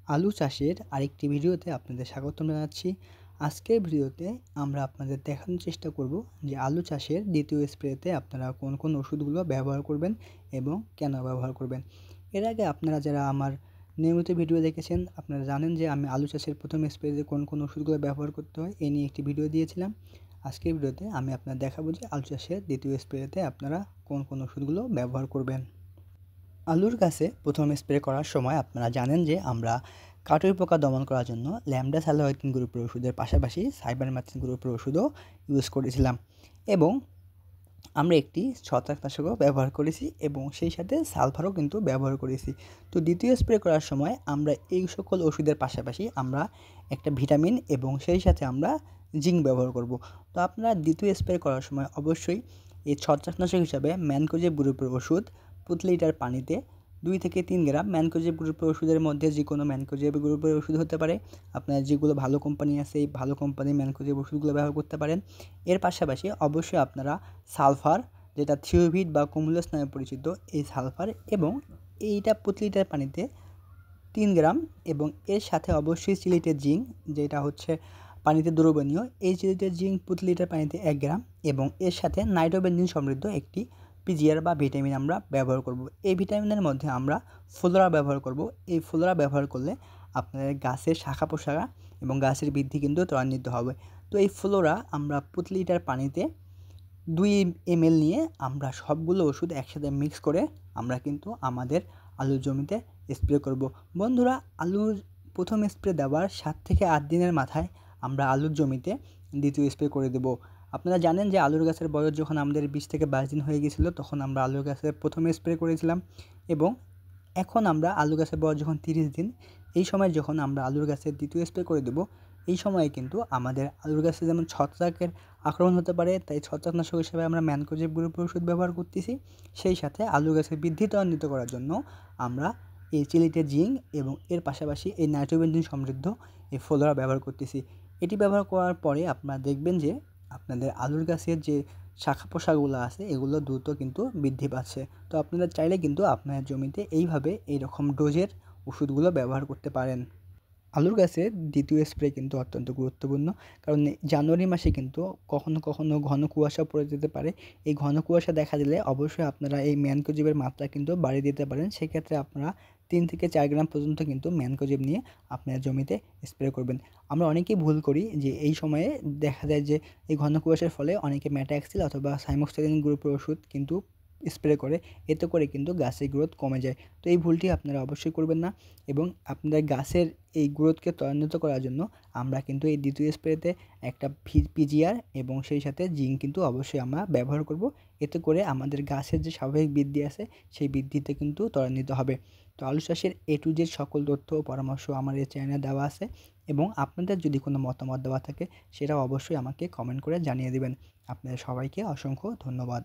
আলু চাষের আরেকটি ভিডিওতে আপনাদের স্বাগতম জানাচ্ছি। আজকের ভিডিওতে আমরা আপনাদের দেখানোর চেষ্টা করব যে আলু চাষের দ্বিতীয় স্প্রেতে আপনারা কোন কোন ওষুধগুলো ব্যবহার করবেন এবং কেন ব্যবহার করবেন। এর আগে আপনারা যারা আমার নিয়মিত ভিডিও দেখেছেন আপনারা জানেন যে আমি আলু চাষের প্রথম স্প্রেতে কোন কোন ওষুধগুলো ব্যবহার করতে হয় এই নিয়ে একটি ভিডিও দিয়েছিলাম। আজকের ভিডিওতে আমি আপনাদের দেখাবো যে আলু চাষের দ্বিতীয় স্প্রেতে আপনারা কোন কোন ওষুধগুলো ব্যবহার করবেন। আলুর গাছে প্রথম স্প্রে করার সময় আপনারা জানেন যে আমরা কাটুই পোকা দমন করার জন্য ল্যামডা সালোয়াইটিন গ্রুপের ওষুধের পাশাপাশি সাইবারমেথ্রিন গ্রুপের ওষুধও ইউজ করেছিলাম এবং আমরা একটি ছত্রাকনাশকও ব্যবহার করেছি এবং সেই সাথে সালফারও কিন্তু ব্যবহার করেছি। তো দ্বিতীয় স্প্রে করার সময় আমরা এই সকল ওষুধের পাশাপাশি আমরা একটা ভিটামিন এবং সেই সাথে আমরা জিঙ্ক ব্যবহার করব। তো আপনারা দ্বিতীয় স্প্রে করার সময় অবশ্যই এই ছত্রাকনাশক হিসাবে ম্যানকোজেব গ্রুপের ওষুধ প্রতি লিটার পানিতে 2 থেকে 3 গ্রাম ম্যানকোজেব গ্রুপের ওষুধের মধ্যে যে কোনো ম্যানকোজেব গ্রুপের ওষুধ হতে পারে। আপনার যেগুলো ভালো কোম্পানি আছে এই ভালো কোম্পানির ম্যানকোজেব ওষুধগুলো ব্যবহার করতে পারেন। এর পাশাপাশি অবশ্যই আপনারা সালফার, যেটা থিওভিট বা কুমুলাস নামে পরিচিত, এই সালফার এবং এইটা প্রতি লিটার পানিতে 3 গ্রাম এবং এর সাথে অবশ্যই সিলিটেড জিঙ্ক, যেটা হচ্ছে পানিতে দ্রবণীয়। এই সিলিটেড জিঙ্ক প্রতি লিটার পানিতে 1 গ্রাম এবং এর সাথে নাইট্রোবেনজিন সমৃদ্ধ একটি পিজিআর বা ভিটামিন আমরা ব্যবহার করব। এই ভিটামিনের মধ্যে আমরা ফ্লোরা ব্যবহার করব। এই ফ্লোরা ব্যবহার করলে আপনাদের গাছের শাখা প্রশাখা এবং গাছের বৃদ্ধি কিন্তু ত্বরান্বিত হবে। তো এই ফ্লোরা আমরা প্রতি লিটার পানিতে 2 ml নিয়ে আমরা সবগুলো ওষুধ একসাথে মিক্স করে আমরা কিন্তু আমাদের আলুর জমিতে স্প্রে করব। বন্ধুরা, আলুর প্রথম স্প্রে দেওয়ার 7 থেকে 8 দিনের মাথায় আমরা আলুর জমিতে দ্বিতীয় স্প্রে করে দেব। আপনারা জানেন যে আলুর গাছের বয়স যখন আমাদের 20 থেকে 22 দিন হয়ে গিয়েছিল তখন আমরা আলুর গাছের প্রথম স্প্রে করেছিলাম এবং এখন আমরা আলু গাছের বয়স যখন 30 দিন, এই সময় যখন আমরা আলুর গাছের দ্বিতীয় স্প্রে করে দেব, এই সময়ে কিন্তু আমাদের আলুর গাছে যেমন ছত্রাকের আক্রমণ হতে পারে, তাই ছত্রাকনাশক হিসেবে আমরা ম্যানকোজেব গ্রুপের ওষুধ ব্যবহার করতেছি। সেই সাথে আলু গাছের বৃদ্ধি ত্বরান্বিত করার জন্য আমরা এই চিলিটেড জিঙ্ক এবং এর পাশাপাশি এই নাইট্রোবেনজিন সমৃদ্ধ এই ফ্লোরা ব্যবহার করতেছি। এটি ব্যবহার করার পরে আপনারা দেখবেন যে আপনাদের আলুর গাছের যে শাখা পোশাকগুলো আছে এগুলো দ্রুত কিন্তু বৃদ্ধি পাচ্ছে। তো আপনারা চাইলে কিন্তু আপনার জমিতে এইভাবে এইরকম ডোজের ওষুধগুলো ব্যবহার করতে পারেন। আলুর গাছের দ্বিতীয় স্প্রে কিন্তু অত্যন্ত গুরুত্বপূর্ণ, কারণ জানুয়ারি মাসে কিন্তু কখনো কখনো ঘন কুয়াশা পড়ে যেতে পারে। এই ঘন কুয়াশা দেখা দিলে অবশ্যই আপনারা এই ম্যানকোজেবের মাত্রা কিন্তু বাড়িয়ে দিতে পারেন। সেক্ষেত্রে আপনারা 3 থেকে 4 গ্রাম পর্যন্ত কিন্তু ম্যানকোজেব নিয়ে আপনার জমিতে স্প্রে করবেন। আমরা অনেকেই ভুল করি যে এই সময়ে দেখা যায় যে এই ঘন কুয়াশার ফলে অনেকে ম্যাটাক্সিল অথবা সাইমোক্সালিন গ্রুপের ওষুধ কিন্তু স্প্রে করে, এতে করে কিন্তু গাছের গ্রোথ কমে যায়। তো এই ভুলটি আপনারা অবশ্যই করবেন না এবং আপনাদের গাছের এই গ্রোথকে ত্বরান্বিত করার জন্য আমরা কিন্তু এই দ্বিতীয় স্প্রেতে একটা পিজিআর এবং সেই সাথে জিঙ্ক কিন্তু অবশ্যই আমরা ব্যবহার করব। এতে করে আমাদের গাছের যে স্বাভাবিক বৃদ্ধি আছে সেই বৃদ্ধিতে কিন্তু ত্বরান্বিত হবে। তো আলু চাষের A to Z সকল তথ্য ও পরামর্শ আমার এই চ্যানেলে দেওয়া আছে এবং আপনাদের যদি কোনো মতামত দেওয়া থাকে সেটাও অবশ্যই আমাকে কমেন্ট করে জানিয়ে দেবেন। আপনাদের সবাইকে অসংখ্য ধন্যবাদ।